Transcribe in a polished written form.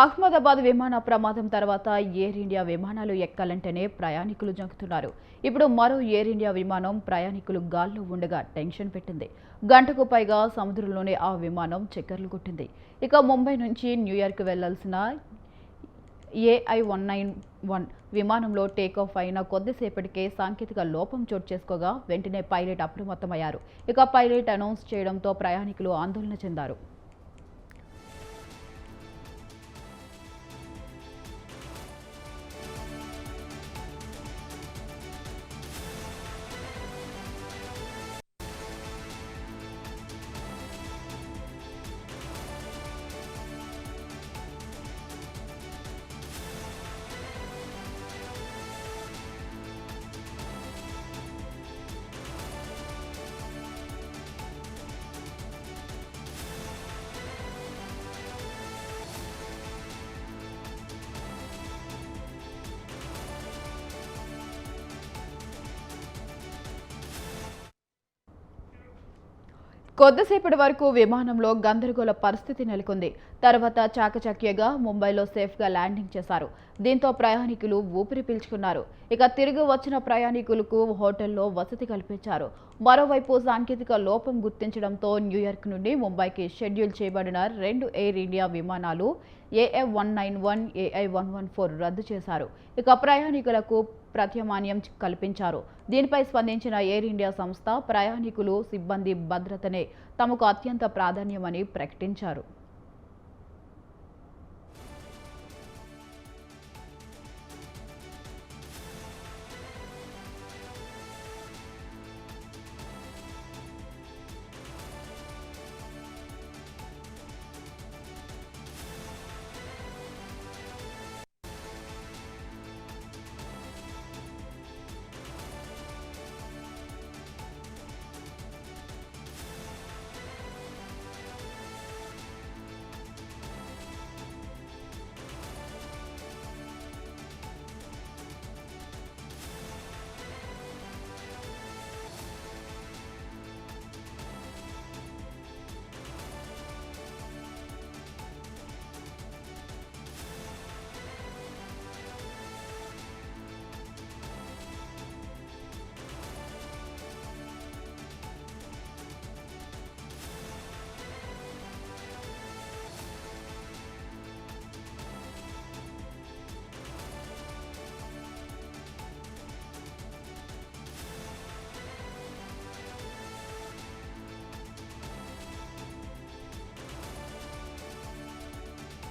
అహ్మదాబాద్ విమాన ప్రమాదం తర్వాత ఎయిర్ ఇండియా విమానాలు ఎక్కాలంటేనే ప్రయాణికులు జంకుతున్నారు. ఇప్పుడు మరో ఎయిర్ ఇండియా విమానం ప్రయాణికులు గాల్లో ఉండగా టెన్షన్ పెట్టింది. గంటకు పైగా సముద్రంలోనే ఆ విమానం చక్కర్లు కొట్టింది. ఇక ముంబై నుంచి న్యూయార్క్ వెళ్లాల్సిన AI-191 విమానంలో టేకాఫ్ అయిన కొద్దిసేపటికే సాంకేతిక లోపం చోటు చేసుకోగా వెంటనే పైలట్ అప్రమత్తమయ్యారు. ఇక పైలట్ అనౌన్స్ చేయడంతో ప్రయాణికులు ఆందోళన చెందారు. కొద్దిసేపటి వరకు విమానంలో గందరగోళ పరిస్థితి నెలకొంది. తర్వాత చాకచక్యంగా ముంబైలో సేఫ్గా ల్యాండింగ్ చేశారు. దీంతో ప్రయాణికులు ఊపిరి పీల్చుకున్నారు. ఇక తిరిగి వచ్చిన ప్రయాణికులకు హోటల్లో వసతి కల్పించారు. మరోవైపు సాంకేతిక లోపం గుర్తించడంతో న్యూయార్క్ నుండి ముంబైకి షెడ్యూల్ చేయబడిన 2 ఎయిర్ ఇండియా విమానాలు AI-191, AI-114 రద్దు చేశారు. ఇక ప్రయాణికులకు ప్రత్యామ్నాయం కల్పించారు. దీనిపై స్పందించిన ఎయిర్ ఇండియా సంస్థ ప్రయాణికులు, సిబ్బంది భద్రతనే తమకు అత్యంత ప్రాధాన్యమని ప్రకటించారు.